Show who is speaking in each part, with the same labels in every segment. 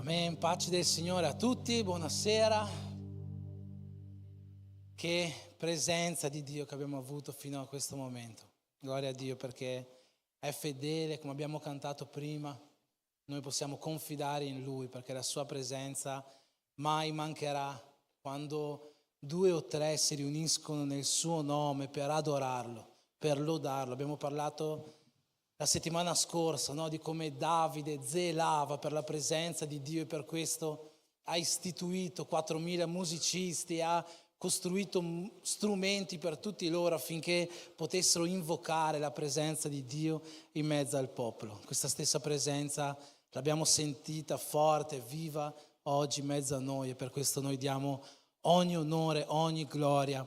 Speaker 1: Amen, pace del Signore a tutti, buonasera. Che presenza di Dio che abbiamo avuto fino a questo momento. Gloria a Dio perché è fedele, come abbiamo cantato prima. Noi possiamo confidare in Lui perché la sua presenza mai mancherà quando 2 o 3 si riuniscono nel suo nome per adorarlo, per lodarlo. Abbiamo parlato la settimana scorsa, no, di come Davide zelava per la presenza di Dio e per questo ha istituito 4.000 musicisti, ha costruito strumenti per tutti loro affinché potessero invocare la presenza di Dio in mezzo al popolo. Questa stessa presenza l'abbiamo sentita forte, viva oggi in mezzo a noi e per questo noi diamo ogni onore, ogni gloria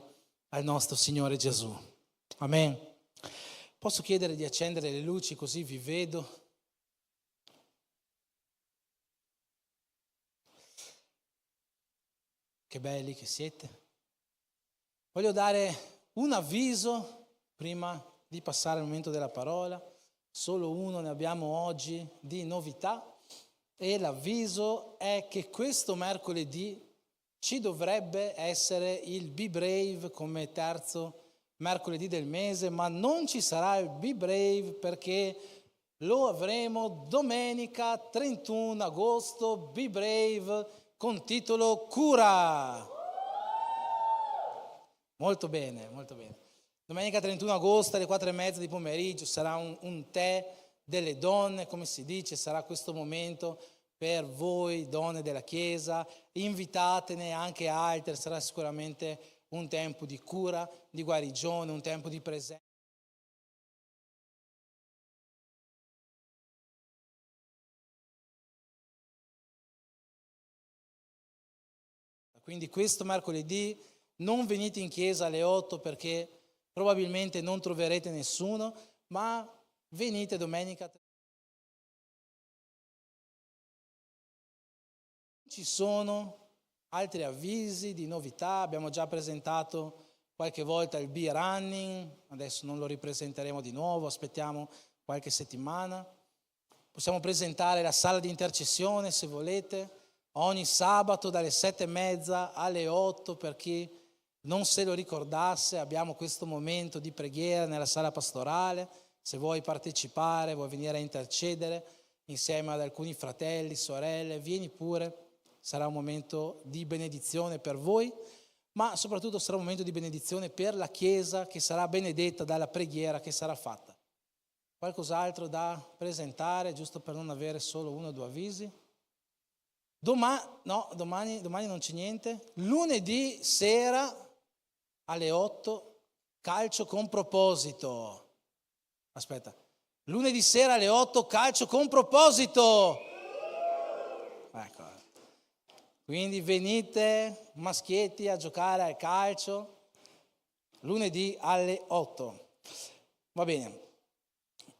Speaker 1: al nostro Signore Gesù. Amen. Posso chiedere di accendere le luci così vi vedo? Che belli che siete. Voglio dare un avviso prima di passare al momento della parola. Solo uno ne abbiamo oggi di novità e l'avviso è che questo mercoledì ci dovrebbe essere il Be Brave come terzo mercoledì del mese, ma non ci sarà il Be Brave perché lo avremo domenica 31 agosto, Be Brave con titolo Cura. Molto bene, molto bene. Domenica 31 agosto alle 4:30 di pomeriggio sarà un tè delle donne, come si dice, sarà questo momento per voi donne della Chiesa, invitatene anche altre, sarà sicuramente un tempo di cura, di guarigione, un tempo di presenza. Quindi questo mercoledì non venite in chiesa alle 8 perché probabilmente non troverete nessuno, ma venite domenica. Ci sono altri avvisi di novità, abbiamo già presentato qualche volta il beer running, adesso non lo ripresenteremo di nuovo, aspettiamo qualche settimana. Possiamo presentare la sala di intercessione se volete, ogni sabato dalle 7:30 alle 8 per chi non se lo ricordasse, abbiamo questo momento di preghiera nella sala pastorale, se vuoi partecipare, vuoi venire a intercedere insieme ad alcuni fratelli, sorelle, vieni pure. Sarà un momento di benedizione per voi, ma soprattutto sarà un momento di benedizione per la Chiesa che sarà benedetta dalla preghiera che sarà fatta. Qualcos'altro da presentare, giusto per non avere solo 1 o 2 avvisi? Domani non c'è niente. Lunedì sera alle 8, calcio con proposito. Aspetta, lunedì sera alle 8, calcio con proposito. Ecco. Quindi venite maschietti a giocare al calcio lunedì alle 8. Va bene.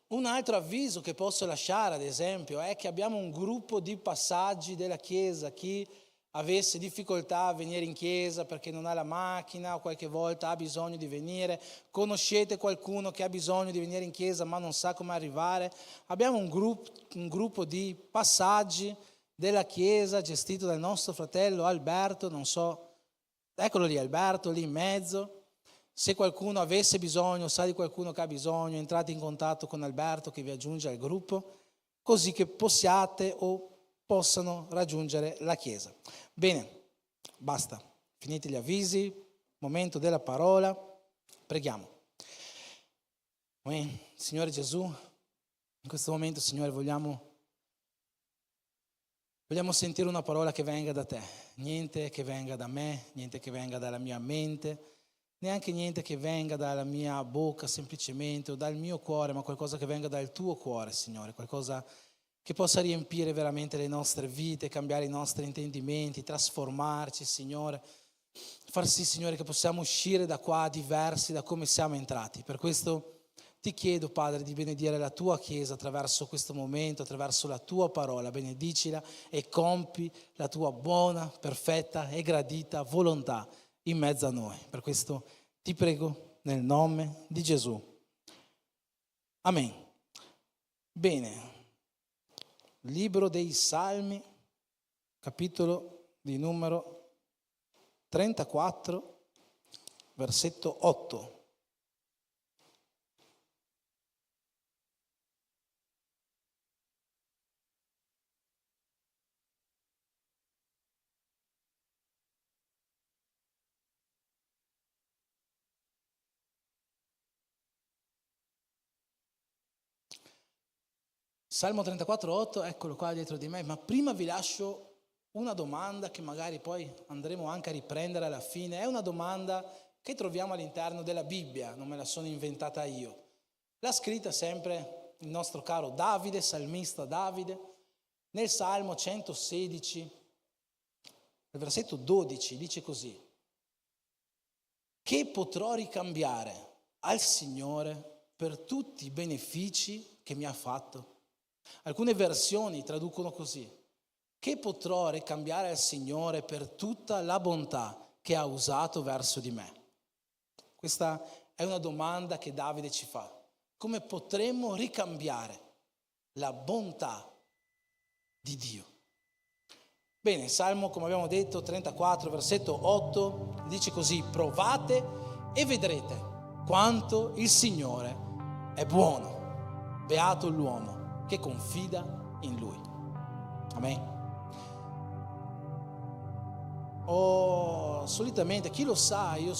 Speaker 1: Un altro avviso che posso lasciare, ad esempio, è che abbiamo un gruppo di passaggi della Chiesa. Chi avesse difficoltà a venire in Chiesa perché non ha la macchina o qualche volta ha bisogno di venire, conoscete qualcuno che ha bisogno di venire in Chiesa ma non sa come arrivare, abbiamo un gruppo di passaggi della Chiesa gestito dal nostro fratello Alberto, non so, eccolo lì Alberto, lì in mezzo. Se qualcuno avesse bisogno, sa di qualcuno che ha bisogno, entrate in contatto con Alberto che vi aggiunge al gruppo, così che possiate o possano raggiungere la Chiesa. Bene, basta, finiti gli avvisi, momento della parola, preghiamo. Signore Gesù, in questo momento, Signore, vogliamo sentire una parola che venga da te, niente che venga da me, niente che venga dalla mia mente, neanche niente che venga dalla mia bocca semplicemente o dal mio cuore, ma qualcosa che venga dal tuo cuore, Signore, qualcosa che possa riempire veramente le nostre vite, cambiare i nostri intendimenti, trasformarci, Signore, far sì, Signore, che possiamo uscire da qua diversi da come siamo entrati. Per questo ti chiedo, Padre, di benedire la tua Chiesa attraverso questo momento, attraverso la tua parola. Benedicila e compi la tua buona, perfetta e gradita volontà in mezzo a noi. Per questo ti prego nel nome di Gesù. Amen. Bene. Libro dei Salmi, capitolo di numero 34, versetto 8. Salmo 34,8, eccolo qua dietro di me, ma prima vi lascio una domanda che magari poi andremo anche a riprendere alla fine. È una domanda che troviamo all'interno della Bibbia, non me la sono inventata io. L'ha scritta sempre il nostro caro Davide, salmista Davide, nel Salmo 116, nel versetto 12, dice così: che potrò ricambiare al Signore per tutti i benefici che mi ha fatto? Alcune versioni traducono così: che potrò ricambiare al Signore per tutta la bontà che ha usato verso di me? Questa è una domanda che Davide ci fa. Come potremmo ricambiare la bontà di Dio? Bene, Salmo, come abbiamo detto, 34, versetto 8, dice così: provate e vedrete quanto il Signore è buono. Beato l'uomo che confida in Lui. Amen. Solitamente, chi lo sa, io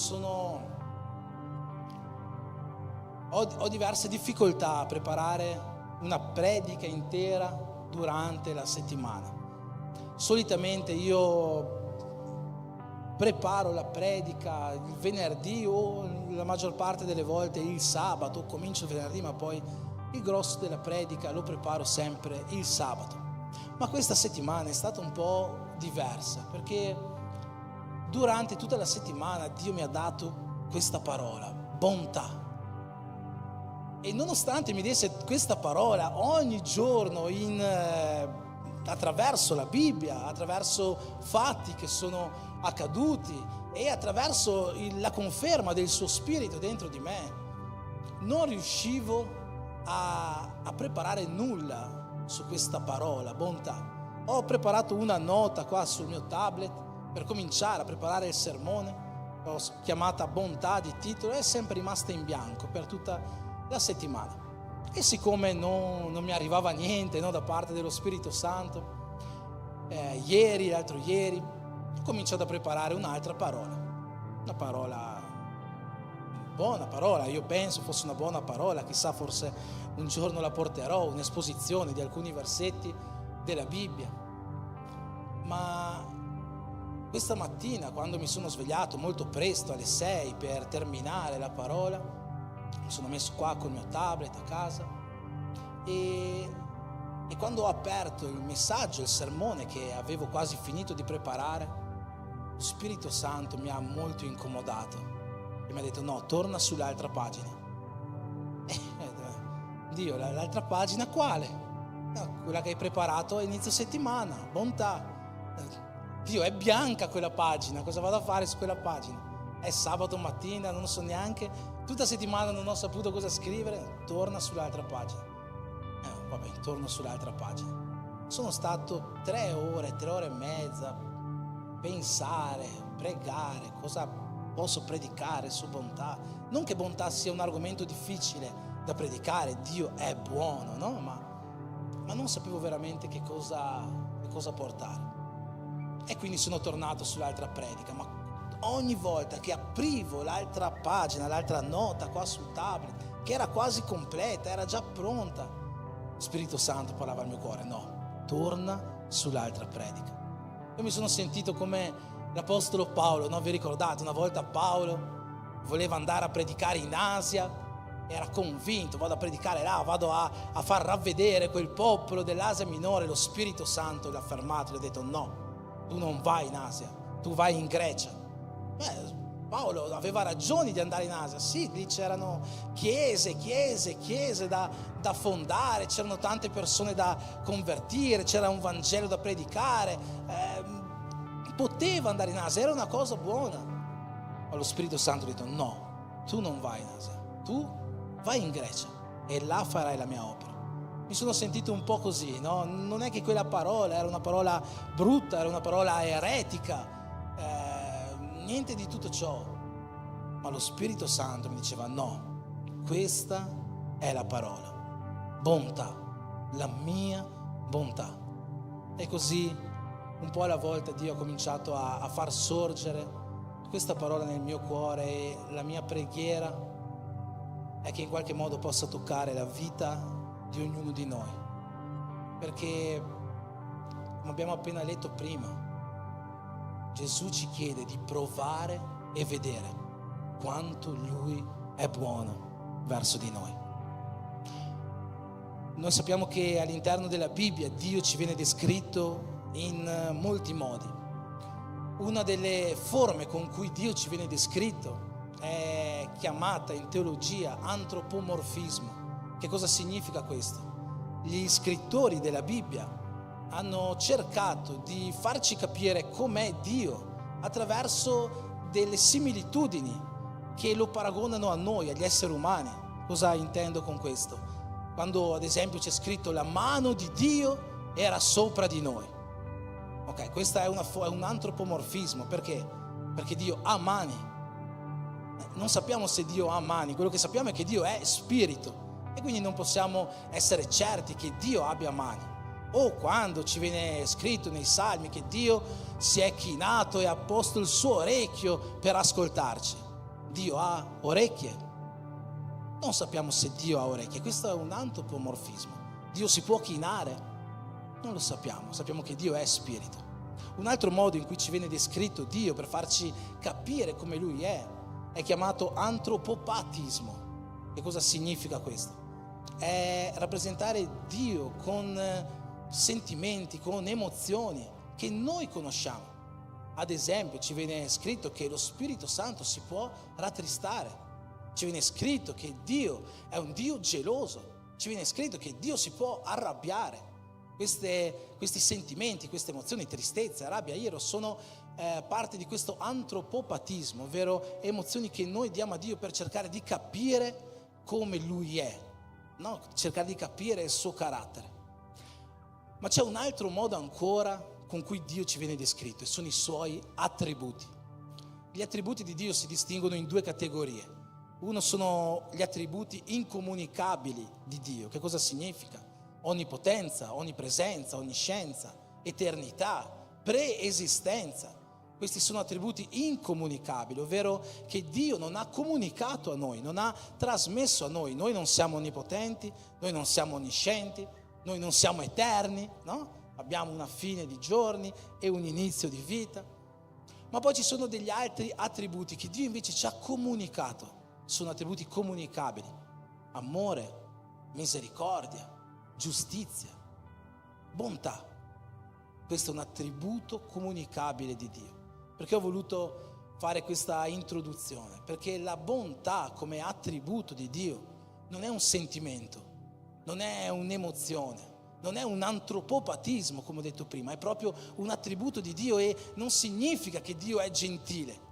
Speaker 1: ho diverse difficoltà a preparare una predica intera durante la settimana. Solitamente io preparo la predica il venerdì o la maggior parte delle volte il sabato. Comincio il venerdì, ma poi il grosso della predica lo preparo sempre il sabato. Ma questa settimana è stata un po' diversa, perché durante tutta la settimana Dio mi ha dato questa parola, bontà. E nonostante mi desse questa parola ogni giorno attraverso la Bibbia, attraverso fatti che sono accaduti e attraverso la conferma del suo spirito dentro di me, non riuscivo a preparare nulla su questa parola, bontà. Ho preparato una nota qua sul mio tablet per cominciare a preparare il sermone, l'ho chiamata bontà di titolo, è sempre rimasta in bianco per tutta la settimana. E siccome non mi arrivava niente, no, da parte dello Spirito Santo, l'altro ieri, ho cominciato a preparare un'altra parola, una parola, buona parola, io penso fosse una buona parola, chissà, forse un giorno la porterò, un'esposizione di alcuni versetti della Bibbia. Ma questa mattina, quando mi sono svegliato molto presto, alle 6, per terminare la parola, mi sono messo qua col mio tablet a casa e quando ho aperto il messaggio, il sermone che avevo quasi finito di preparare, lo Spirito Santo mi ha molto incomodato e mi ha detto: no, torna sull'altra pagina. Dio, l'altra pagina quale? No, quella che hai preparato a inizio settimana, bontà. Dio, è bianca quella pagina, cosa vado a fare su quella pagina? È sabato mattina, non so neanche, tutta settimana non ho saputo cosa scrivere, torna sull'altra pagina. Vabbè, torno sull'altra pagina. Sono stato 3 ore e mezza, pensare, pregare, cosa posso predicare su bontà. Non che bontà sia un argomento difficile da predicare, Dio è buono, no? Ma non sapevo veramente che cosa portare. E quindi sono tornato sull'altra predica, ma ogni volta che aprivo l'altra pagina, l'altra nota qua sul tablet, che era quasi completa, era già pronta, lo Spirito Santo parlava al mio cuore: no, torna sull'altra predica. Io mi sono sentito come l'Apostolo Paolo, no? Vi ricordate? Una volta Paolo voleva andare a predicare in Asia, era convinto: vado a predicare là, vado a far ravvedere quel popolo dell'Asia minore. Lo Spirito Santo l'ha fermato e gli ha detto: no, tu non vai in Asia, tu vai in Grecia. Paolo aveva ragioni di andare in Asia, sì, lì c'erano chiese da fondare, c'erano tante persone da convertire, c'era un Vangelo da predicare, poteva andare in Asia, era una cosa buona. Ma lo Spirito Santo ha detto: no, tu non vai in Asia, tu vai in Grecia e là farai la mia opera. mi sono sentito un po' così, no? Non è che quella parola era una parola brutta, era una parola eretica, niente di tutto ciò, ma lo Spirito Santo mi diceva no, questa è la parola, bontà, la mia bontà. E così un po' alla volta Dio ha cominciato a far sorgere questa parola nel mio cuore, e la mia preghiera è che in qualche modo possa toccare la vita di ognuno di noi, perché come abbiamo appena letto prima, Gesù ci chiede di provare e vedere quanto Lui è buono verso di noi. Noi sappiamo che all'interno della Bibbia Dio ci viene descritto in molti modi. Una delle forme con cui Dio ci viene descritto è chiamata in teologia antropomorfismo. Che cosa significa questo? Gli scrittori della Bibbia hanno cercato di farci capire com'è Dio attraverso delle similitudini che lo paragonano a noi, agli esseri umani. Cosa intendo con questo? Quando ad esempio c'è scritto la mano di Dio era sopra di noi. Ok, questo è un antropomorfismo. Perché? Perché Dio ha mani. Non sappiamo se Dio ha mani, quello che sappiamo è che Dio è spirito e quindi non possiamo essere certi che Dio abbia mani. O quando ci viene scritto nei Salmi che Dio si è chinato e ha posto il suo orecchio per ascoltarci. Dio ha orecchie? Non sappiamo se Dio ha orecchie, questo è un antropomorfismo. Dio si può chinare? Non lo sappiamo, sappiamo che Dio è spirito. Un altro modo in cui ci viene descritto Dio per farci capire come Lui è chiamato antropopatismo. Che cosa significa questo? È rappresentare Dio con sentimenti, con emozioni che noi conosciamo. Ad esempio ci viene scritto che lo Spirito Santo si può rattristare, ci viene scritto che Dio è un Dio geloso, ci viene scritto che Dio si può arrabbiare. Questi sentimenti, queste emozioni, tristezza, rabbia, ira sono parte di questo antropopatismo, ovvero emozioni che noi diamo a Dio per cercare di capire come Lui è, no? Cercare di capire il suo carattere. Ma c'è un altro modo ancora con cui Dio ci viene descritto, e sono i suoi attributi. Gli attributi di Dio si distinguono in due categorie. Uno sono gli attributi incomunicabili di Dio. Che cosa significa? Onnipotenza, onnipresenza, onniscienza, eternità, preesistenza. Questi sono attributi incomunicabili, ovvero che Dio non ha comunicato a noi, non ha trasmesso a noi. Noi non siamo onnipotenti, noi non siamo onniscienti, noi non siamo eterni, no? Abbiamo una fine di giorni e un inizio di vita. Ma poi ci sono degli altri attributi che Dio invece ci ha comunicato. Sono attributi comunicabili: amore, misericordia, giustizia, bontà. Questo è un attributo comunicabile di Dio. Perché ho voluto fare questa introduzione? Perché la bontà come attributo di Dio non è un sentimento, non è un'emozione, non è un antropopatismo, come ho detto prima, è proprio un attributo di Dio. E non significa che Dio è gentile,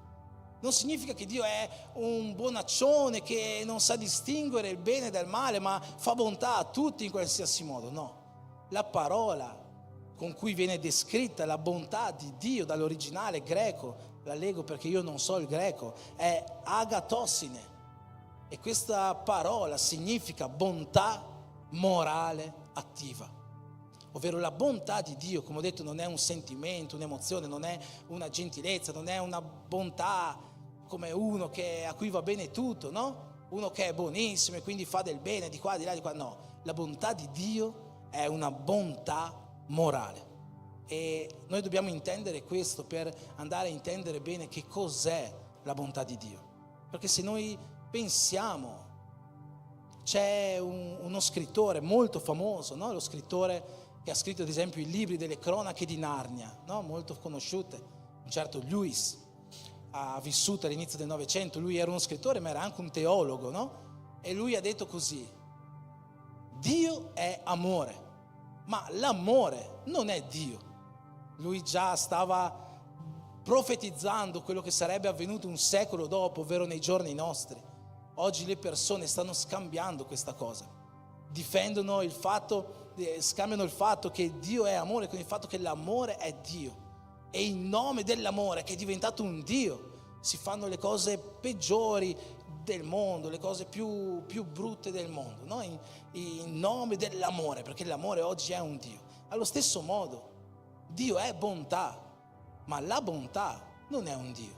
Speaker 1: non significa che Dio è un bonaccione che non sa distinguere il bene dal male, ma fa bontà a tutti in qualsiasi modo. No, la parola con cui viene descritta la bontà di Dio dall'originale greco, la leggo perché io non so il greco, è agatossine, e questa parola significa bontà morale attiva. Ovvero la bontà di Dio, come ho detto, non è un sentimento, un'emozione, non è una gentilezza, non è una bontà come uno a cui va bene tutto, no? Uno che è buonissimo e quindi fa del bene di qua, di là, di qua. No, la bontà di Dio è una bontà morale. E noi dobbiamo intendere questo per andare a intendere bene che cos'è la bontà di Dio. Perché se noi pensiamo, c'è uno scrittore molto famoso, no? Lo scrittore che ha scritto ad esempio i libri delle cronache di Narnia, no? Molto conosciute, un certo Lewis, ha vissuto all'inizio del Novecento. Lui era uno scrittore ma era anche un teologo, no? E lui ha detto così: Dio è amore, ma l'amore non è Dio. Lui già stava profetizzando quello che sarebbe avvenuto un secolo dopo, ovvero nei giorni nostri. Oggi le persone stanno scambiando questa cosa. difendono il fatto, scambiano il fatto che Dio è amore con il fatto che l'amore è Dio. E in nome dell'amore, che è diventato un Dio, si fanno le cose peggiori del mondo, le cose più brutte del mondo, no? In nome dell'amore, perché l'amore oggi è un Dio. Allo stesso modo, Dio è bontà, ma la bontà non è un Dio.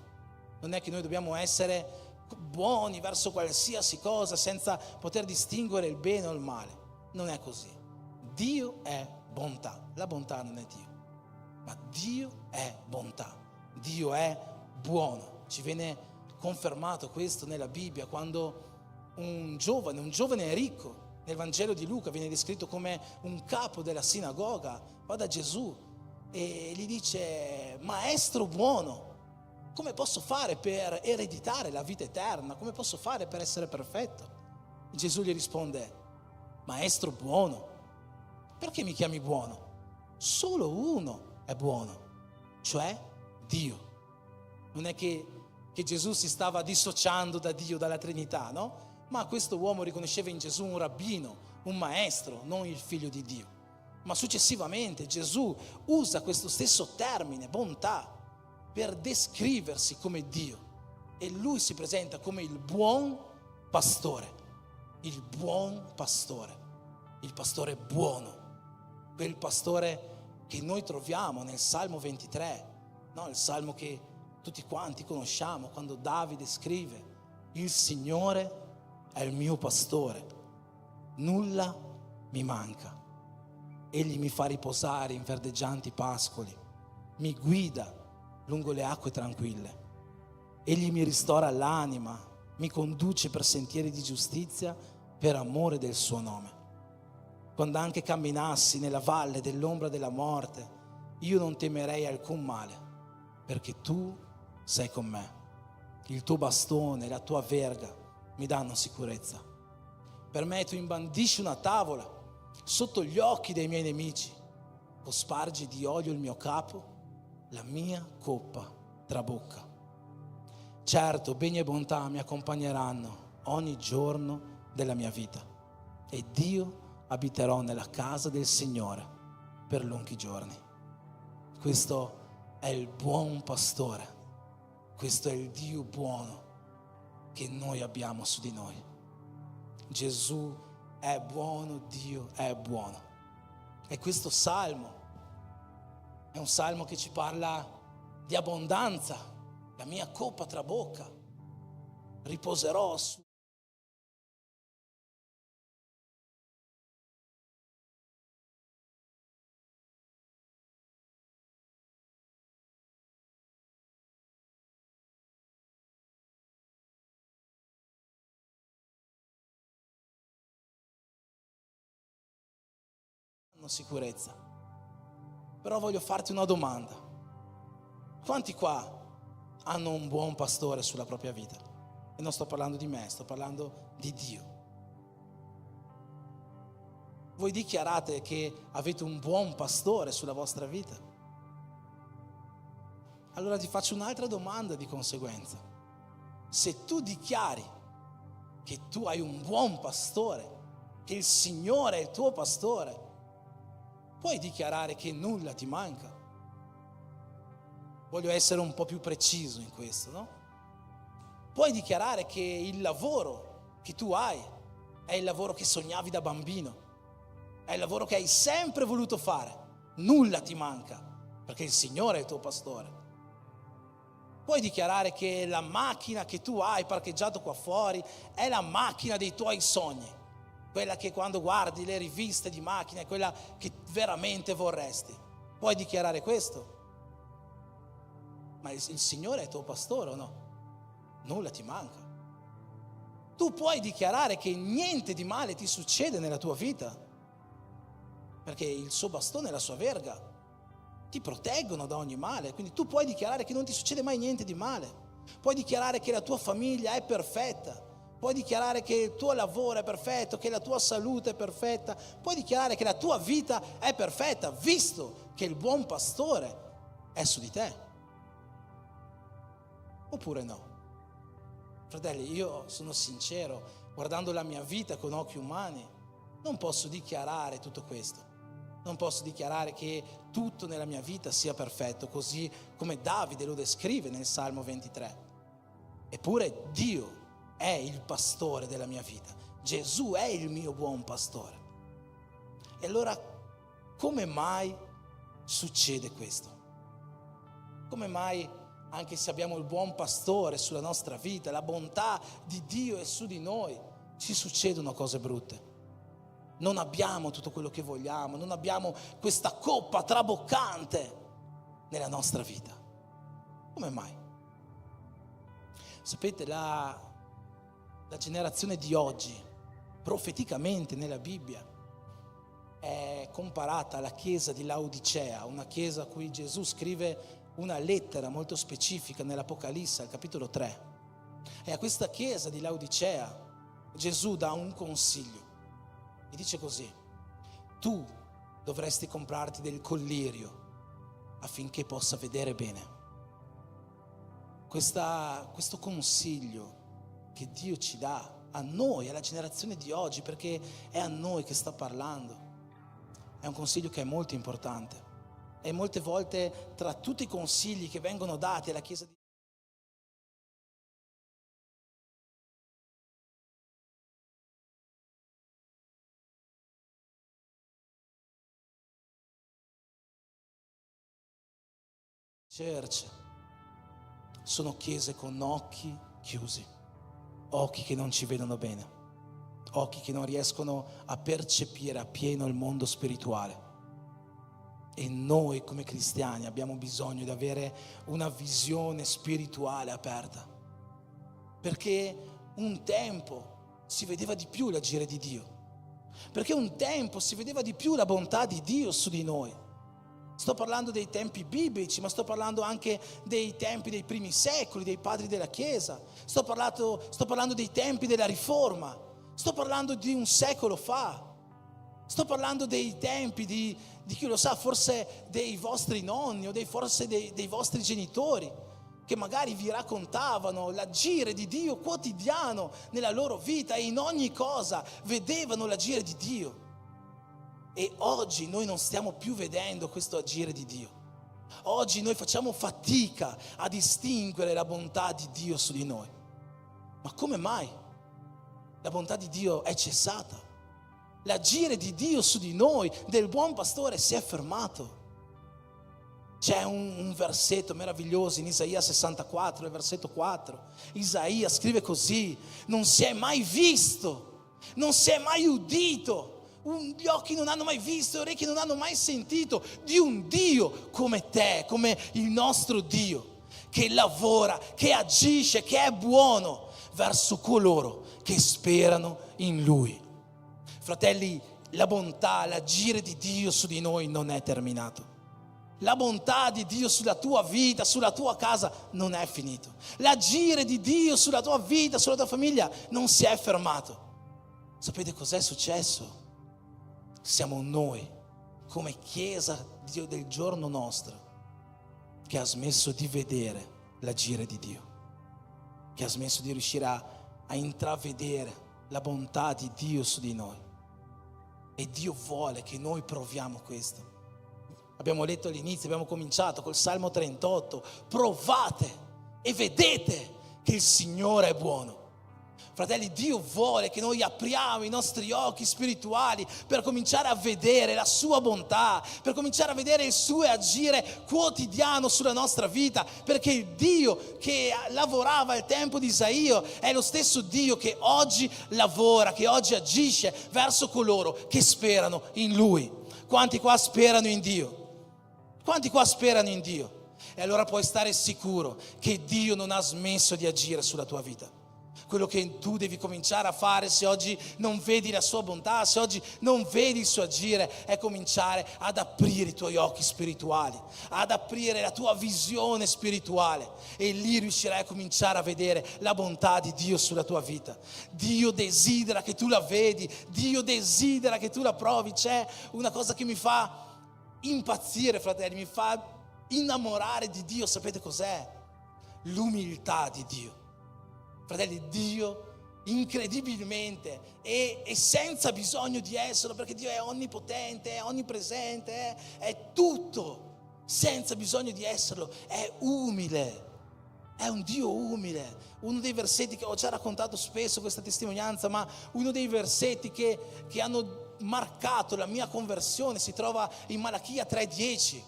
Speaker 1: Non è che noi dobbiamo essere buoni verso qualsiasi cosa senza poter distinguere il bene o il male. Non è così. Dio è bontà. La bontà non è Dio, ma Dio è bontà. Dio è buono. Ci viene confermato questo nella Bibbia quando un giovane ricco, nel Vangelo di Luca viene descritto come un capo della sinagoga, va da Gesù e gli dice: maestro buono, come posso fare per ereditare la vita eterna? Come posso fare per essere perfetto? Gesù gli risponde: maestro buono, perché mi chiami buono? Solo uno è buono, cioè Dio. Non è che Gesù si stava dissociando da Dio, dalla Trinità, no? Ma questo uomo riconosceva in Gesù un rabbino, un maestro, non il figlio di Dio. Ma successivamente Gesù usa questo stesso termine, bontà, per descriversi come Dio. E lui si presenta come il buon pastore, il buon pastore, il pastore buono, quel pastore che noi troviamo nel Salmo 23, no? Il salmo che tutti quanti conosciamo, quando Davide scrive: il Signore è il mio pastore, nulla mi manca. Egli mi fa riposare in verdeggianti pascoli, mi guida lungo le acque tranquille. Egli mi ristora l'anima, mi conduce per sentieri di giustizia per amore del suo nome. Quando anche camminassi nella valle dell'ombra della morte, io non temerei alcun male, perché tu sei con me. Il tuo bastone e la tua verga mi danno sicurezza. Per me tu imbandisci una tavola sotto gli occhi dei miei nemici, cospargi di olio il mio capo, la mia coppa trabocca. Certo, beni e bontà mi accompagneranno ogni giorno della mia vita, ed io abiterò nella casa del Signore per lunghi giorni. Questo è il buon pastore, questo è il Dio buono che noi abbiamo su di noi. Gesù è buono, Dio è buono. E questo salmo è un salmo che ci parla di abbondanza. La mia coppa trabocca, riposerò su. Sicurezza. Però voglio farti una domanda: quanti qua hanno un buon pastore sulla propria vita? E non sto parlando di me, sto parlando di Dio. Voi dichiarate che avete un buon pastore sulla vostra vita? Allora ti faccio un'altra domanda di conseguenza. Se tu dichiari che tu hai un buon pastore, che il Signore è il tuo pastore, puoi dichiarare che nulla ti manca? Voglio essere un po' più preciso in questo, no? Puoi dichiarare che il lavoro che tu hai è il lavoro che sognavi da bambino, è il lavoro che hai sempre voluto fare, nulla ti manca, perché il Signore è il tuo pastore. Puoi dichiarare che la macchina che tu hai parcheggiato qua fuori è la macchina dei tuoi sogni, quella che quando guardi le riviste di macchine è quella che veramente vorresti. Puoi dichiarare questo? Ma il Signore è tuo pastore o no? Nulla ti manca. Tu puoi dichiarare che niente di male ti succede nella tua vita, perché il suo bastone e la sua verga ti proteggono da ogni male. Quindi tu puoi dichiarare che non ti succede mai niente di male. Puoi dichiarare che la tua famiglia è perfetta. Puoi dichiarare che il tuo lavoro è perfetto, che la tua salute è perfetta. Puoi dichiarare che la tua vita è perfetta, visto che il buon pastore è su di te. Oppure no? Fratelli, io sono sincero, guardando la mia vita con occhi umani, non posso dichiarare tutto questo. Non posso dichiarare che tutto nella mia vita sia perfetto, così come Davide lo descrive nel Salmo 23. Eppure Dio è il pastore della mia vita. Gesù è il mio buon pastore. E allora come mai succede questo? Come mai, anche se abbiamo il buon pastore sulla nostra vita, la bontà di Dio è su di noi, ci succedono cose brutte? Non abbiamo tutto quello che vogliamo, non abbiamo questa coppa traboccante nella nostra vita. Come mai? Sapete, la generazione di oggi, profeticamente nella Bibbia, è comparata alla chiesa di Laodicea, una chiesa a cui Gesù scrive una lettera molto specifica nell'Apocalisse, al capitolo 3. E a questa chiesa di Laodicea Gesù dà un consiglio. E dice così: tu dovresti comprarti del collirio affinché possa vedere bene. Questo consiglio che Dio ci dà a noi, alla generazione di oggi, perché è a noi che sta parlando, è un consiglio che è molto importante. E molte volte, tra tutti i consigli che vengono dati alla Chiesa di Church, sono chiese con occhi chiusi, occhi che non ci vedono bene, occhi che non riescono a percepire appieno il mondo spirituale. E noi come cristiani abbiamo bisogno di avere una visione spirituale aperta, perché un tempo si vedeva di più l'agire di Dio, perché un tempo si vedeva di più la bontà di Dio su di noi. Sto parlando dei tempi biblici, ma sto parlando anche dei tempi dei primi secoli, dei padri della Chiesa. Sto parlando dei tempi della Riforma. Sto parlando di un secolo fa. Sto parlando dei tempi di chi lo sa, forse dei vostri nonni o forse dei vostri genitori, che magari vi raccontavano l'agire di Dio quotidiano nella loro vita e in ogni cosa vedevano l'agire di Dio. E oggi noi non stiamo più vedendo questo agire di Dio. Oggi noi facciamo fatica a distinguere la bontà di Dio su di noi. Ma come mai? La bontà di Dio è cessata. L'agire di Dio su di noi, del buon pastore, si è fermato. C'è un versetto meraviglioso in Isaia 64, il versetto 4. Isaia scrive così: non si è mai visto, non si è mai udito, gli occhi non hanno mai visto, le orecchie non hanno mai sentito di un Dio come te, come il nostro Dio, che lavora, che agisce, che è buono verso coloro che sperano in Lui. Fratelli, la bontà, l'agire di Dio su di noi non è terminato. La bontà di Dio sulla tua vita, sulla tua casa non è finito. L'agire di Dio sulla tua vita, sulla tua famiglia non si è fermato. Sapete cos'è successo? Siamo noi, come Chiesa del giorno nostro, che ha smesso di vedere l'agire di Dio, che ha smesso di riuscire a intravedere la bontà di Dio su di noi. E Dio vuole che noi proviamo questo. Abbiamo letto all'inizio, abbiamo cominciato col Salmo 38: provate e vedete che il Signore è buono. Fratelli, Dio vuole che noi apriamo i nostri occhi spirituali per cominciare a vedere la sua bontà, per cominciare a vedere il suo agire quotidiano sulla nostra vita, perché il Dio che lavorava al tempo di Isaia è lo stesso Dio che oggi lavora, che oggi agisce verso coloro che sperano in Lui. Quanti qua sperano in Dio? Quanti qua sperano in Dio? E allora puoi stare sicuro che Dio non ha smesso di agire sulla tua vita. Quello che tu devi cominciare a fare, se oggi non vedi la sua bontà, se oggi non vedi il suo agire, è cominciare ad aprire i tuoi occhi spirituali, ad aprire la tua visione spirituale, e lì riuscirai a cominciare a vedere la bontà di Dio sulla tua vita. Dio desidera che tu la vedi, Dio desidera che tu la provi. C'è una cosa che mi fa impazzire, fratelli, mi fa innamorare di Dio, sapete cos'è? L'umiltà di Dio. Fratelli, Dio incredibilmente e senza bisogno di esserlo, perché Dio è onnipotente, è onnipresente, è tutto, senza bisogno di esserlo, è umile. È un Dio umile. Uno dei versetti che ho già raccontato spesso questa testimonianza, ma uno dei versetti che hanno marcato la mia conversione si trova in Malachia 3,10.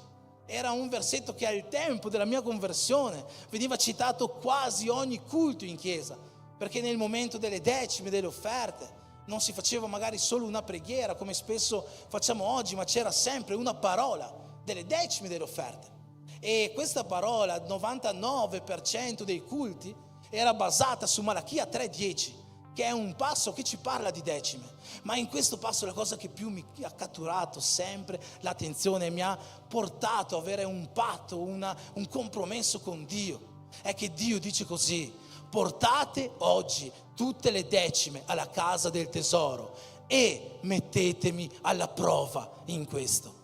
Speaker 1: Era un versetto che al tempo della mia conversione veniva citato quasi ogni culto in chiesa, perché nel momento delle decime, delle offerte, non si faceva magari solo una preghiera come spesso facciamo oggi, ma c'era sempre una parola delle decime delle offerte. E questa parola, il 99% dei culti, era basata su Malachia 3,10, che è un passo che ci parla di decime. Ma in questo passo la cosa che più mi ha catturato sempre l'attenzione e mi ha portato a avere un patto, un compromesso con Dio, è che Dio dice così: portate oggi tutte le decime alla casa del tesoro e mettetemi alla prova in questo.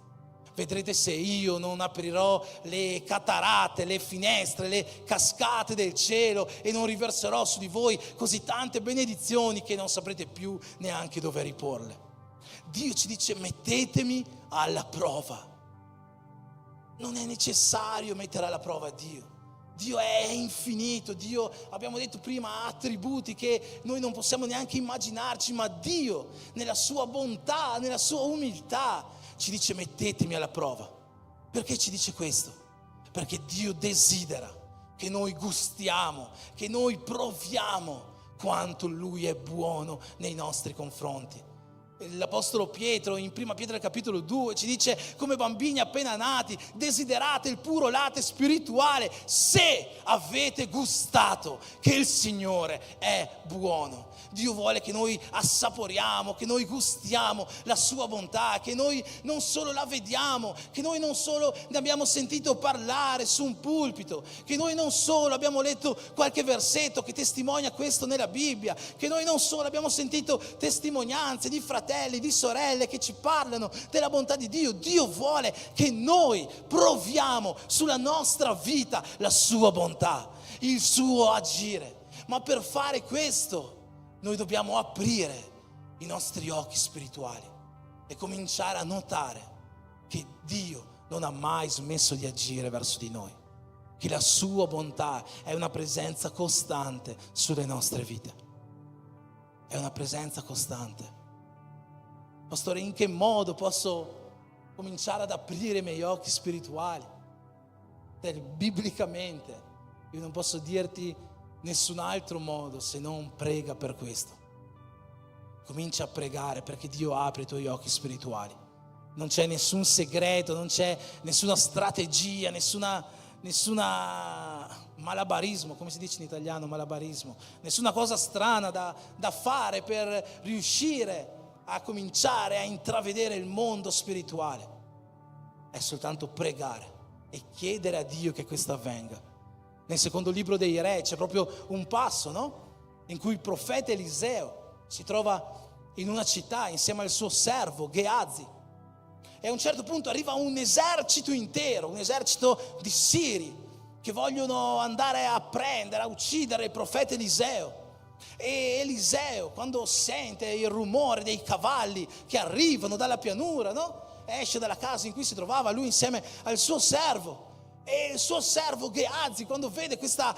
Speaker 1: Vedrete se io non aprirò le cataratte, le finestre, le cascate del cielo e non riverserò su di voi così tante benedizioni che non saprete più neanche dove riporle. Dio ci dice: mettetemi alla prova. Non è necessario mettere alla prova Dio. Dio è infinito, Dio, abbiamo detto prima, ha attributi che noi non possiamo neanche immaginarci, ma Dio nella sua bontà, nella sua umiltà ci dice: mettetemi alla prova. Perché ci dice questo? Perché Dio desidera che noi gustiamo, che noi proviamo quanto Lui è buono nei nostri confronti. L'Apostolo Pietro in prima Pietro capitolo 2 ci dice: come bambini appena nati desiderate il puro latte spirituale, se avete gustato che il Signore è buono. Dio vuole che noi assaporiamo, che noi gustiamo la sua bontà, che noi non solo la vediamo, che noi non solo ne abbiamo sentito parlare su un pulpito, che noi non solo abbiamo letto qualche versetto che testimonia questo nella Bibbia, che noi non solo abbiamo sentito testimonianze di fratelli, di sorelle che ci parlano della bontà di Dio. Dio vuole che noi proviamo sulla nostra vita la sua bontà, il suo agire. Ma per fare questo noi dobbiamo aprire i nostri occhi spirituali e cominciare a notare che Dio non ha mai smesso di agire verso di noi, che la sua bontà è una presenza costante sulle nostre vite. È una presenza costante. Pastore, in che modo posso cominciare ad aprire i miei occhi spirituali? Biblicamente io non posso dirti nessun altro modo se non prega per questo. Comincia a pregare perché Dio apre i tuoi occhi spirituali. Non c'è nessun segreto, non c'è nessuna strategia, nessuna malabarismo, come si dice in italiano, malabarismo, nessuna cosa strana da fare per riuscire a cominciare a intravedere il mondo spirituale. È soltanto pregare e chiedere a Dio che questo avvenga. Nel secondo libro dei Re c'è proprio un passo, no? In cui il profeta Eliseo si trova in una città insieme al suo servo Gehazi, e a un certo punto arriva un esercito intero, un esercito di Siri che vogliono andare a prendere, a uccidere il profeta Eliseo. E Eliseo, quando sente il rumore dei cavalli che arrivano dalla pianura, no? Esce dalla casa in cui si trovava lui insieme al suo servo. E il suo servo Gehazi, quando vede questo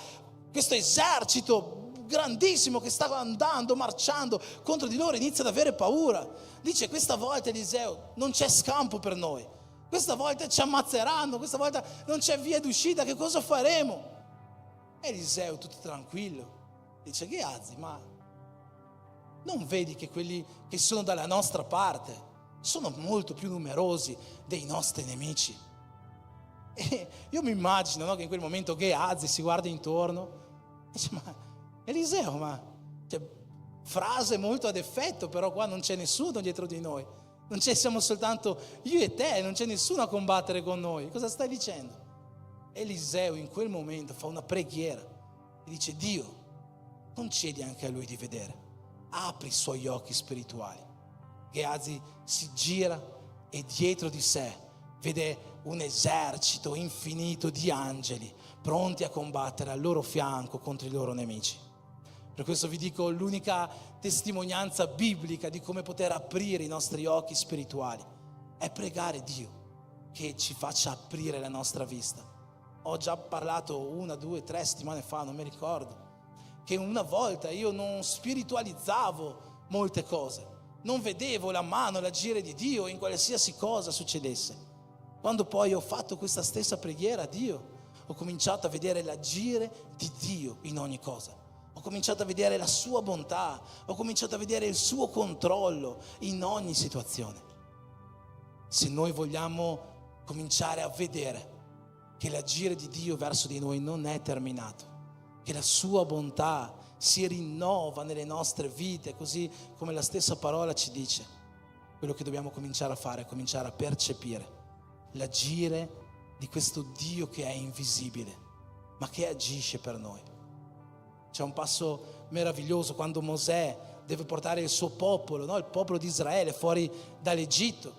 Speaker 1: esercito grandissimo che sta andando, marciando contro di loro, inizia ad avere paura. Dice: questa volta, Eliseo, non c'è scampo per noi, questa volta ci ammazzeranno, questa volta non c'è via d'uscita, che cosa faremo? Eliseo, tutto tranquillo, dice: Gehazi, ma non vedi che quelli che sono dalla nostra parte sono molto più numerosi dei nostri nemici? E io mi immagino, no, che in quel momento Gehazi si guarda intorno e dice: ma Eliseo, frase molto ad effetto, però qua non c'è nessuno dietro di noi, siamo soltanto io e te, non c'è nessuno a combattere con noi, cosa stai dicendo? Eliseo in quel momento fa una preghiera e dice: Dio, concedi anche a lui di vedere, apri i suoi occhi spirituali. Gehazi si gira e dietro di sé vede un esercito infinito di angeli pronti a combattere al loro fianco contro i loro nemici. Per questo vi dico, l'unica testimonianza biblica di come poter aprire i nostri occhi spirituali è pregare Dio che ci faccia aprire la nostra vista. Ho già parlato 1, 2, 3 settimane fa, non mi ricordo, che una volta io non spiritualizzavo molte cose, non vedevo la mano, l'agire di Dio in qualsiasi cosa succedesse. Quando poi ho fatto questa stessa preghiera a Dio, ho cominciato a vedere l'agire di Dio in ogni cosa. Ho cominciato a vedere la sua bontà, ho cominciato a vedere il suo controllo in ogni situazione. Se noi vogliamo cominciare a vedere che l'agire di Dio verso di noi non è terminato, che la sua bontà si rinnova nelle nostre vite, così come la stessa parola ci dice, quello che dobbiamo cominciare a fare è cominciare a percepire l'agire di questo Dio che è invisibile, ma che agisce per noi. C'è un passo meraviglioso quando Mosè deve portare il suo popolo, no? Il popolo di Israele fuori dall'Egitto.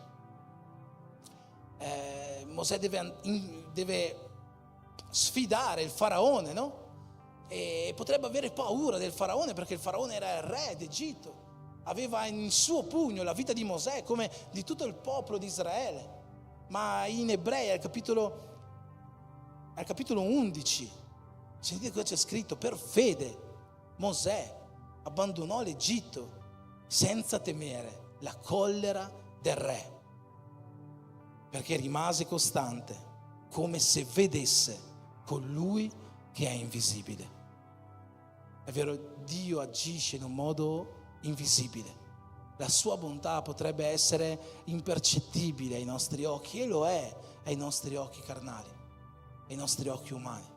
Speaker 1: Mosè deve sfidare il faraone, no? E potrebbe avere paura del faraone, perché il faraone era il re d'Egitto, aveva in suo pugno la vita di Mosè come di tutto il popolo di Israele. Ma in Ebrei al capitolo 11 sentite cosa c'è scritto: per fede Mosè abbandonò l'Egitto senza temere la collera del re, perché rimase costante, come se vedesse colui che è invisibile. È vero, Dio agisce in un modo invisibile. La sua bontà potrebbe essere impercettibile ai nostri occhi, e lo è ai nostri occhi carnali, ai nostri occhi umani.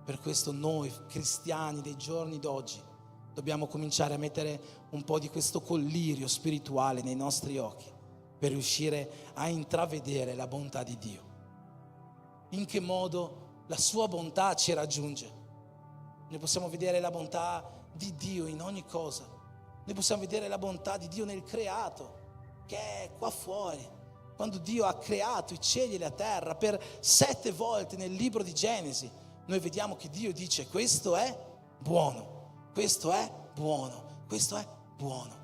Speaker 1: Per questo noi cristiani dei giorni d'oggi dobbiamo cominciare a mettere un po' di questo collirio spirituale nei nostri occhi per riuscire a intravedere la bontà di Dio. In che modo la sua bontà ci raggiunge? Noi possiamo vedere la bontà di Dio in ogni cosa. Noi possiamo vedere la bontà di Dio nel creato, che è qua fuori. Quando Dio ha creato i cieli e la terra per 7 volte nel libro di Genesi, noi vediamo che Dio dice: questo è buono, questo è buono, questo è buono.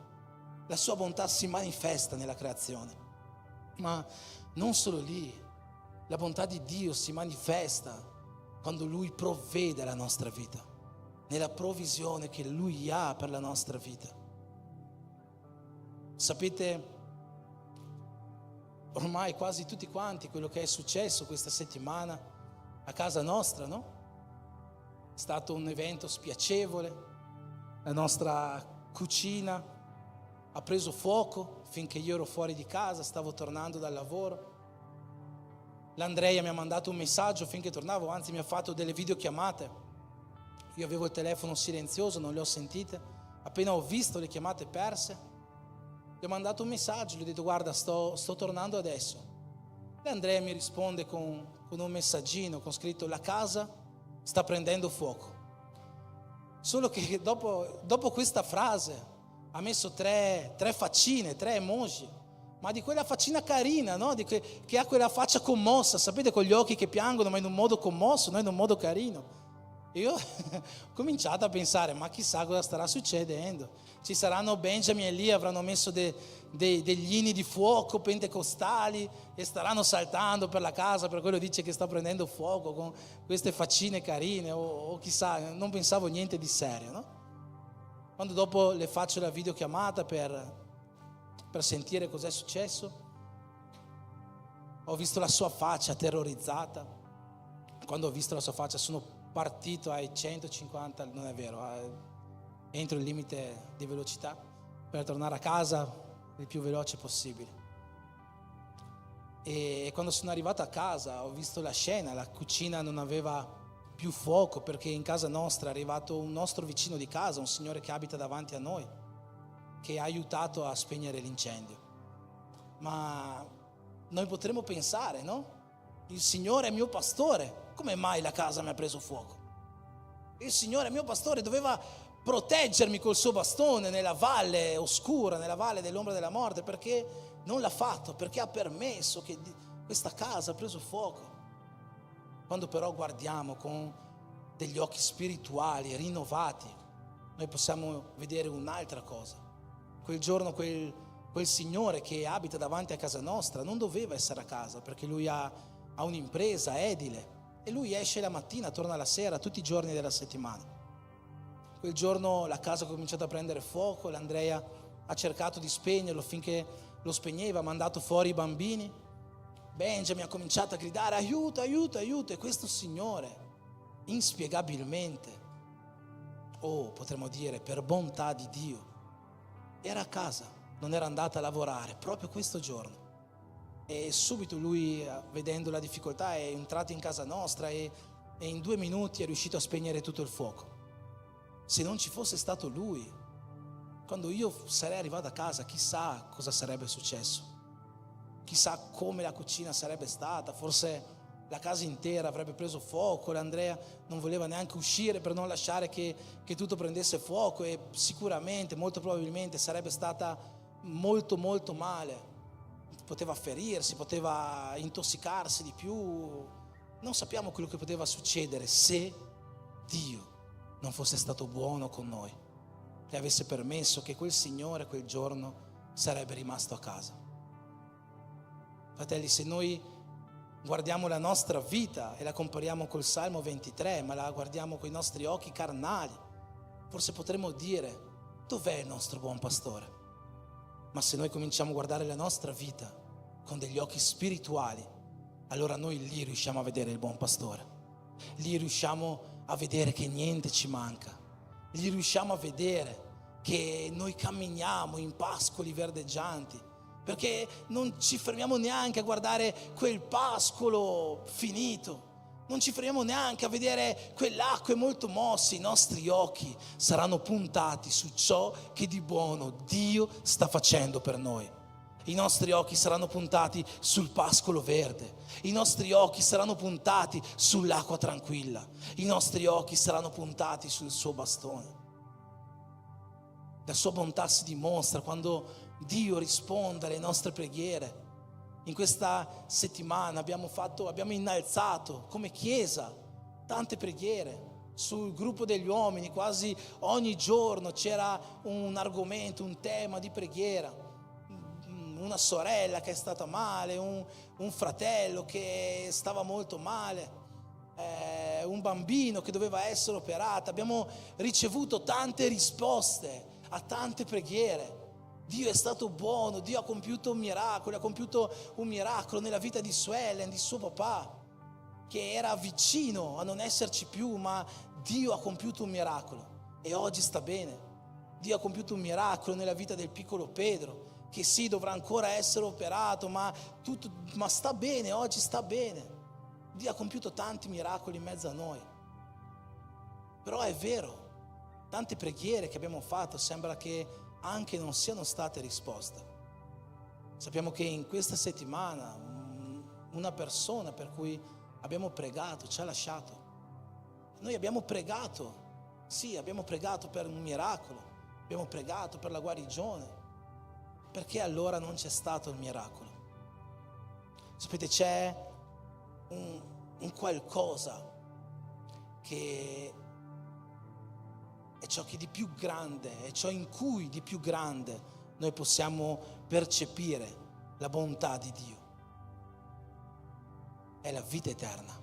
Speaker 1: La sua bontà si manifesta nella creazione. Ma non solo lì, la bontà di Dio si manifesta quando Lui provvede alla nostra vita, nella provvisione che Lui ha per la nostra vita. Sapete ormai quasi tutti quanti quello che è successo questa settimana a casa nostra, no? È stato un evento spiacevole. La nostra cucina ha preso fuoco finché io ero fuori di casa, stavo tornando dal lavoro. L'Andrea mi ha mandato un messaggio finché tornavo, anzi mi ha fatto delle videochiamate. Io avevo il telefono silenzioso, non le ho sentite. Appena ho visto le chiamate perse, gli ho mandato un messaggio, gli ho detto: guarda, sto tornando adesso. E Andrea mi risponde con un messaggino con scritto: la casa sta prendendo fuoco. Solo che dopo questa frase ha messo tre faccine, 3 emoji, ma di quella faccina carina, no? Che ha quella faccia commossa, sapete, con gli occhi che piangono, ma in un modo commosso, non in un modo carino. E io ho cominciato a pensare: ma chissà cosa starà succedendo. Ci saranno Benjamin e lì, avranno messo degli inni di fuoco pentecostali e staranno saltando per la casa, per quello dice che sta prendendo fuoco con queste faccine carine, o chissà, non pensavo niente di serio, no? Quando dopo le faccio la videochiamata per sentire cos'è successo, ho visto la sua faccia terrorizzata. Quando ho visto la sua faccia sono partito ai 150, non è vero, entro il limite di velocità per tornare a casa il più veloce possibile. E quando sono arrivato a casa ho visto la scena, la cucina non aveva più fuoco perché in casa nostra è arrivato un nostro vicino di casa, un signore che abita davanti a noi, che ha aiutato a spegnere l'incendio. Ma noi potremmo pensare, no? Il Signore è mio pastore, come mai la casa mi ha preso fuoco? Il Signore è mio pastore, doveva proteggermi col suo bastone nella valle oscura, nella valle dell'ombra della morte, perché non l'ha fatto, perché ha permesso che questa casa ha preso fuoco. Quando però guardiamo con degli occhi spirituali rinnovati noi possiamo vedere un'altra cosa. Quel giorno quel signore che abita davanti a casa nostra non doveva essere a casa, perché lui ha un'impresa edile e lui esce la mattina, torna la sera, tutti i giorni della settimana. Quel giorno la casa ha cominciato a prendere fuoco, l'Andrea ha cercato di spegnerlo finché lo spegneva, ha mandato fuori i bambini. Benjamin ha cominciato a gridare aiuto, aiuto, aiuto, e questo signore inspiegabilmente, o potremmo dire per bontà di Dio, era a casa, non era andata a lavorare proprio questo giorno. E subito lui, vedendo la difficoltà, è entrato in casa nostra e in 2 minuti è riuscito a spegnere tutto il fuoco. Se non ci fosse stato lui, quando io sarei arrivato a casa, chissà cosa sarebbe successo, chissà come la cucina sarebbe stata, forse la casa intera avrebbe preso fuoco, l'Andrea non voleva neanche uscire per non lasciare che tutto prendesse fuoco, e sicuramente, molto probabilmente sarebbe stata molto molto male, poteva ferirsi, poteva intossicarsi di più, non sappiamo quello che poteva succedere se Dio non fosse stato buono con noi e avesse permesso che quel signore quel giorno sarebbe rimasto a casa. Fratelli, se noi guardiamo la nostra vita e la compariamo col Salmo 23, ma la guardiamo con i nostri occhi carnali, forse potremmo dire: dov'è il nostro buon pastore? Ma se noi cominciamo a guardare la nostra vita con degli occhi spirituali, allora noi lì riusciamo a vedere il buon pastore. Lì riusciamo a vedere che niente ci manca. Lì riusciamo a vedere che noi camminiamo in pascoli verdeggianti, perché non ci fermiamo neanche a guardare quel pascolo finito, non ci fermiamo neanche a vedere quell'acque molto mosse. I nostri occhi saranno puntati su ciò che di buono Dio sta facendo per noi. I nostri occhi saranno puntati sul pascolo verde, i nostri occhi saranno puntati sull'acqua tranquilla, i nostri occhi saranno puntati sul suo bastone. La sua bontà si dimostra quando Dio risponde alle nostre preghiere. In questa settimana abbiamo innalzato come Chiesa tante preghiere sul gruppo degli uomini. Quasi ogni giorno c'era un argomento, un tema di preghiera. Una sorella che è stata male, un fratello che stava molto male, un bambino che doveva essere operato. Abbiamo ricevuto tante risposte a tante preghiere. Dio è stato buono, Dio ha compiuto un miracolo nella vita di Suellen, di suo papà, che era vicino a non esserci più, ma Dio ha compiuto un miracolo e oggi sta bene. Dio ha compiuto un miracolo nella vita del piccolo Pedro, che sì, dovrà ancora essere operato, ma sta bene, oggi sta bene. Dio ha compiuto tanti miracoli in mezzo a noi. Però è vero, tante preghiere che abbiamo fatto sembra che anche non siano state risposte. Sappiamo che in questa settimana una persona per cui abbiamo pregato ci ha lasciato. Noi abbiamo pregato, sì, abbiamo pregato per un miracolo, abbiamo pregato per la guarigione. Perché allora non c'è stato il miracolo? Sapete, c'è un qualcosa che è ciò che di più grande, è ciò in cui di più grande noi possiamo percepire la bontà di Dio. È la vita eterna.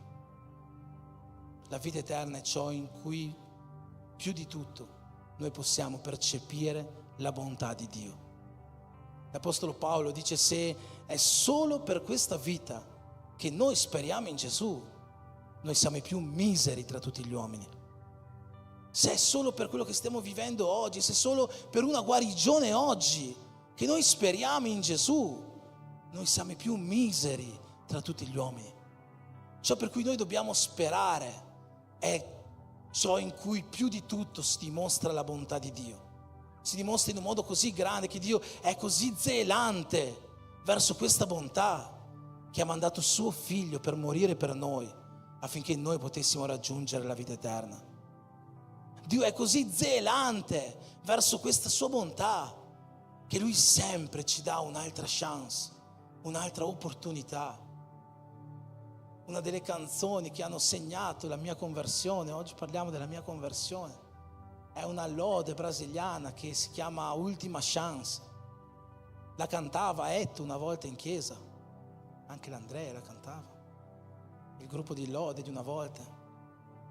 Speaker 1: La vita eterna è ciò in cui più di tutto noi possiamo percepire la bontà di Dio. L'Apostolo Paolo dice: se è solo per questa vita che noi speriamo in Gesù, noi siamo i più miseri tra tutti gli uomini. Se è solo per quello che stiamo vivendo oggi, se è solo per una guarigione oggi che noi speriamo in Gesù, noi siamo i più miseri tra tutti gli uomini. Ciò per cui noi dobbiamo sperare è ciò in cui più di tutto si dimostra la bontà di Dio. Si dimostra in un modo così grande che Dio è così zelante verso questa bontà che ha mandato suo figlio per morire per noi affinché noi potessimo raggiungere la vita eterna. Dio è così zelante verso questa sua bontà che Lui sempre ci dà un'altra chance, un'altra opportunità. Una delle canzoni che hanno segnato la mia conversione, oggi parliamo della mia conversione, È una lode brasiliana che si chiama Ultima Chance. La cantava Etto una volta in chiesa, anche l'Andrea la cantava, il gruppo di lode di una volta.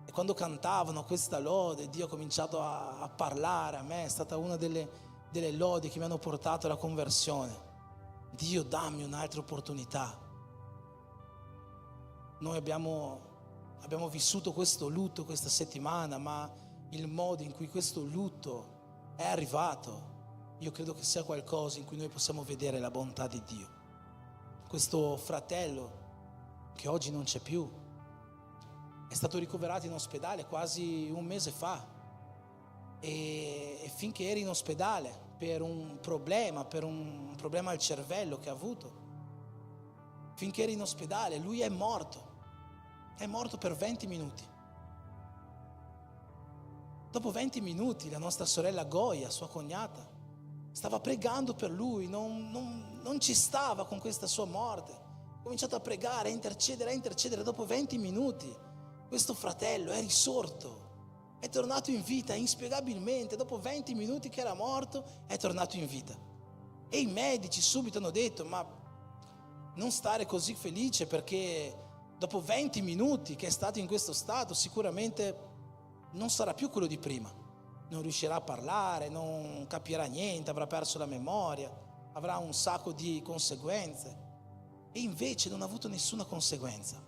Speaker 1: E quando cantavano questa lode, Dio ha cominciato a parlare a me. È stata una delle lodi che mi hanno portato alla conversione. Dio, dammi un'altra opportunità. Noi abbiamo vissuto questo lutto questa settimana, ma il modo in cui questo lutto è arrivato, io credo che sia qualcosa in cui noi possiamo vedere la bontà di Dio. Questo fratello che oggi non c'è più è stato ricoverato in ospedale quasi un mese fa, e finché era in ospedale per un problema al cervello che ha avuto, finché era in ospedale lui è morto per 20 minuti. Dopo 20 minuti la nostra sorella Goia, sua cognata, stava pregando per lui, non ci stava con questa sua morte. Ha cominciato a pregare, a intercedere. Dopo 20 minuti questo fratello è risorto, è tornato in vita inspiegabilmente. Dopo 20 minuti che era morto è tornato in vita. E i medici subito hanno detto: ma non stare così felice, perché dopo 20 minuti che è stato in questo stato sicuramente non sarà più quello di prima, non riuscirà a parlare, non capirà niente, avrà perso la memoria, avrà un sacco di conseguenze. E invece non ha avuto nessuna conseguenza.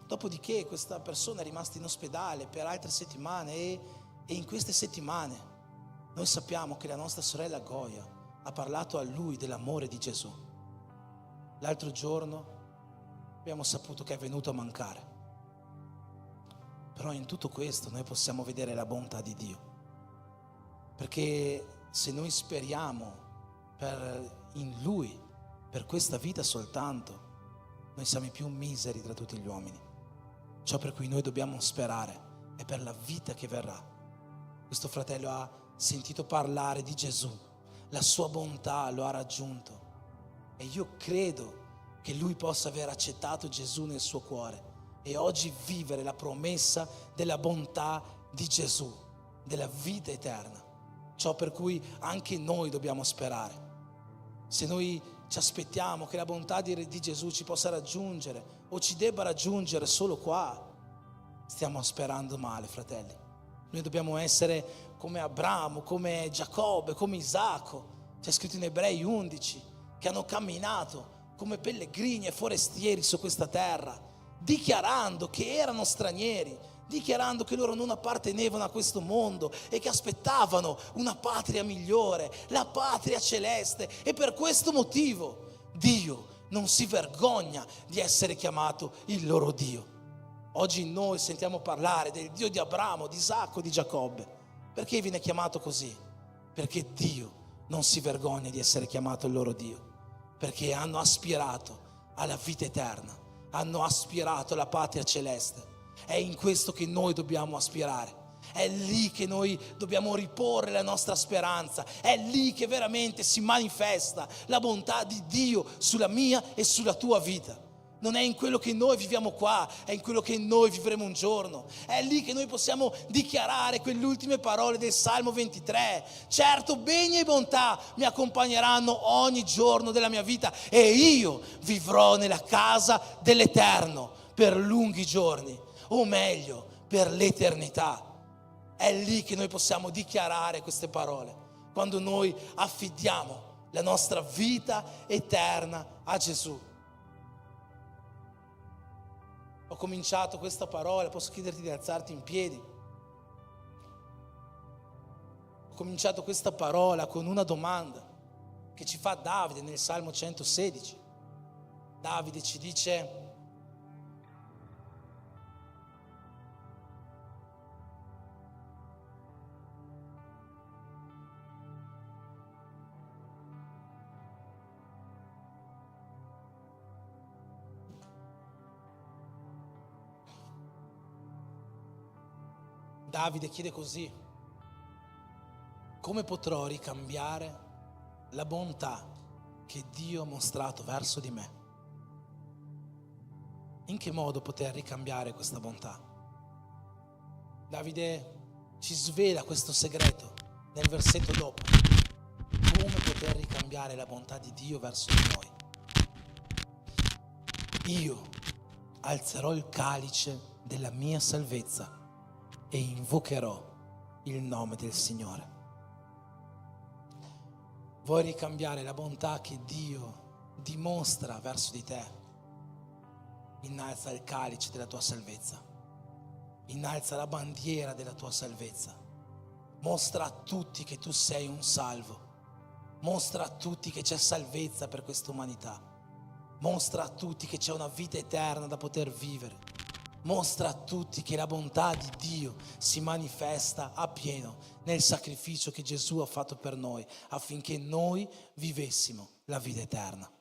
Speaker 1: Dopodiché questa persona è rimasta in ospedale per altre settimane, e in queste settimane noi sappiamo che la nostra sorella Goia ha parlato a lui dell'amore di Gesù. L'altro giorno abbiamo saputo che è venuto a mancare. Però in tutto questo noi possiamo vedere la bontà di Dio, perché se noi speriamo in Lui per questa vita soltanto, noi siamo i più miseri tra tutti gli uomini. Ciò per cui noi dobbiamo sperare è per la vita che verrà. Questo fratello ha sentito parlare di Gesù, la sua bontà lo ha raggiunto, e io credo che lui possa aver accettato Gesù nel suo cuore e oggi vivere la promessa della bontà di Gesù, della vita eterna. Ciò per cui anche noi dobbiamo sperare. Se noi ci aspettiamo che la bontà di Gesù ci possa raggiungere o ci debba raggiungere solo qua, stiamo sperando male, fratelli. Noi dobbiamo essere come Abramo, come Giacobbe, come Isacco. C'è scritto in Ebrei 11 che hanno camminato come pellegrini e forestieri su questa terra, dichiarando che erano stranieri, dichiarando che loro non appartenevano a questo mondo e che aspettavano una patria migliore, la patria celeste. E per questo motivo Dio non si vergogna di essere chiamato il loro Dio. Oggi noi sentiamo parlare del Dio di Abramo, di Isacco, di Giacobbe. Perché viene chiamato così? Perché Dio non si vergogna di essere chiamato il loro Dio, perché hanno aspirato alla vita eterna, hanno aspirato alla patria celeste. È in questo che noi dobbiamo aspirare, è lì che noi dobbiamo riporre la nostra speranza, è lì che veramente si manifesta la bontà di Dio sulla mia e sulla tua vita. Non è in quello che noi viviamo qua, è in quello che noi vivremo un giorno. È lì che noi possiamo dichiarare quelle ultime parole del Salmo 23. Certo, beni e bontà mi accompagneranno ogni giorno della mia vita e io vivrò nella casa dell'Eterno per lunghi giorni, o meglio, per l'eternità. È lì che noi possiamo dichiarare queste parole, quando noi affidiamo la nostra vita eterna a Gesù. Ho cominciato questa parola, posso chiederti di alzarti in piedi? Ho cominciato questa parola con una domanda che ci fa Davide nel Salmo 116. Davide ci dice: Davide chiede così: come potrò ricambiare la bontà che Dio ha mostrato verso di me? In che modo poter ricambiare questa bontà? Davide ci svela questo segreto nel versetto dopo. Come poter ricambiare la bontà di Dio verso di noi. Io alzerò il calice della mia salvezza e invocherò il nome del Signore. Vuoi ricambiare la bontà che Dio dimostra verso di te? Innalza il calice della tua salvezza. Innalza la bandiera della tua salvezza. Mostra a tutti che tu sei un salvo. Mostra a tutti che c'è salvezza per questa umanità. Mostra a tutti che c'è una vita eterna da poter vivere. Mostra a tutti che la bontà di Dio si manifesta appieno nel sacrificio che Gesù ha fatto per noi, affinché noi vivessimo la vita eterna.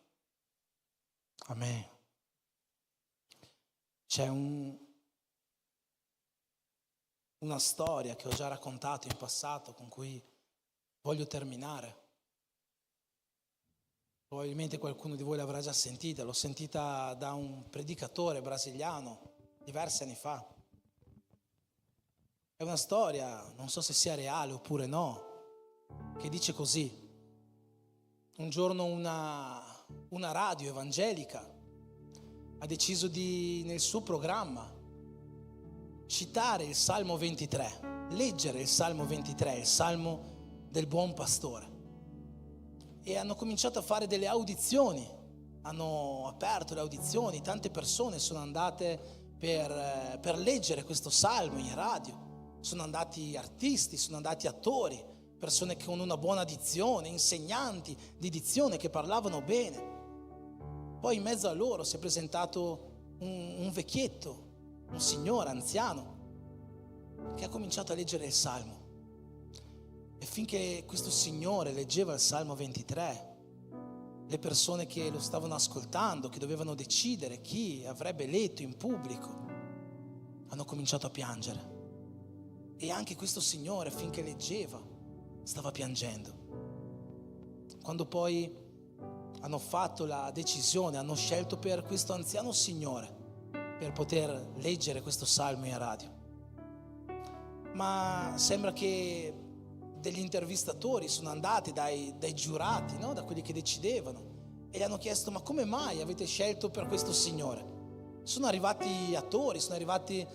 Speaker 1: Amen. C'è una storia che ho già raccontato in passato con cui voglio terminare. Probabilmente qualcuno di voi l'avrà già sentita, l'ho sentita da un predicatore brasiliano diversi anni fa. È una storia, non so se sia reale oppure no, che dice così. Un giorno una radio evangelica ha deciso di, nel suo programma, citare il Salmo 23, leggere il Salmo 23, il Salmo del buon pastore. E hanno cominciato a fare delle audizioni, hanno aperto le audizioni, tante persone sono andate per leggere questo salmo in radio, sono andati artisti, sono andati attori, persone con una buona dizione, insegnanti di dizione che parlavano bene. Poi in mezzo a loro si è presentato un vecchietto, un signore anziano che ha cominciato a leggere il salmo. E finché questo signore leggeva il Salmo 23, le persone che lo stavano ascoltando, che dovevano decidere chi avrebbe letto in pubblico, hanno cominciato a piangere. E anche questo signore, finché leggeva, stava piangendo. Quando poi hanno fatto la decisione, hanno scelto per questo anziano signore per poter leggere questo salmo in radio. Ma sembra che degli intervistatori sono andati dai giurati, no? Da quelli che decidevano, e gli hanno chiesto: ma come mai avete scelto per questo signore? Sono arrivati attori, sono arrivati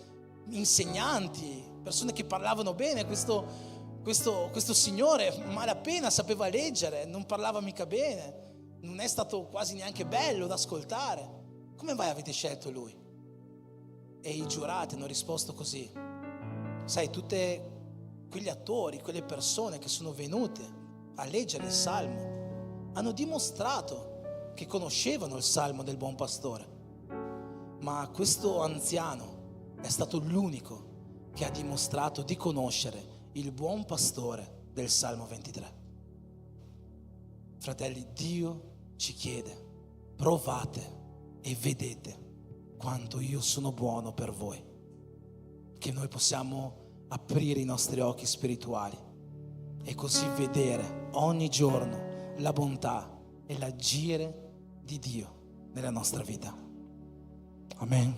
Speaker 1: insegnanti, persone che parlavano bene. Questo signore malapena sapeva leggere, non parlava mica bene, non è stato quasi neanche bello da ascoltare. Come mai avete scelto lui? E i giurati hanno risposto così: sai, tutte quegli attori, quelle persone che sono venute a leggere il Salmo hanno dimostrato che conoscevano il Salmo del buon pastore, ma questo anziano è stato l'unico che ha dimostrato di conoscere il buon pastore del Salmo 23. Fratelli, Dio ci chiede: provate e vedete quanto io sono buono per voi, che noi possiamo aprire i nostri occhi spirituali e così vedere ogni giorno la bontà e l'agire di Dio nella nostra vita. Amen.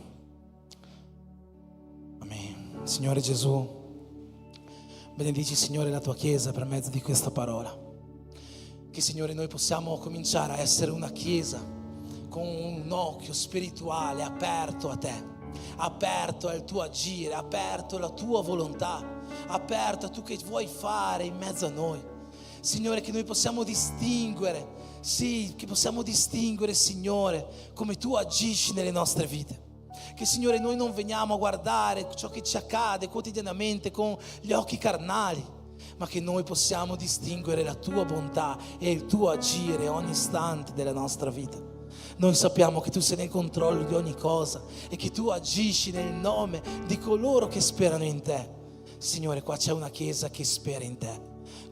Speaker 1: Amen. Signore Gesù, benedici, Signore, la tua Chiesa per mezzo di questa parola. Che, Signore, noi possiamo cominciare a essere una Chiesa con un occhio spirituale aperto a te, aperto al tuo agire, aperto alla tua volontà, aperto a tu che vuoi fare in mezzo a noi. Signore, che noi possiamo distinguere, sì, che possiamo distinguere, Signore, come tu agisci nelle nostre vite. Che, Signore, noi non veniamo a guardare ciò che ci accade quotidianamente con gli occhi carnali, ma che noi possiamo distinguere la tua bontà e il tuo agire ogni istante della nostra vita. Noi sappiamo che tu sei nel controllo di ogni cosa e che tu agisci nel nome di coloro che sperano in te. Signore, qua c'è una Chiesa che spera in te,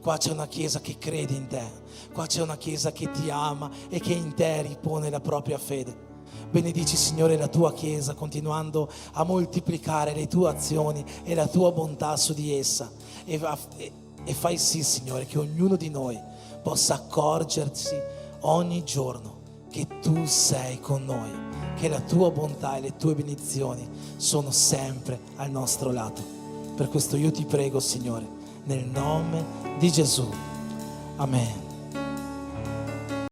Speaker 1: qua c'è una Chiesa che crede in te, qua c'è una Chiesa che ti ama e che in te ripone la propria fede. Benedici, Signore, la tua Chiesa, continuando a moltiplicare le tue azioni e la tua bontà su di essa, e fai sì, Signore, che ognuno di noi possa accorgersi ogni giorno che tu sei con noi, che la tua bontà e le tue benedizioni sono sempre al nostro lato. Per questo io ti prego, Signore, nel nome di Gesù. Amen.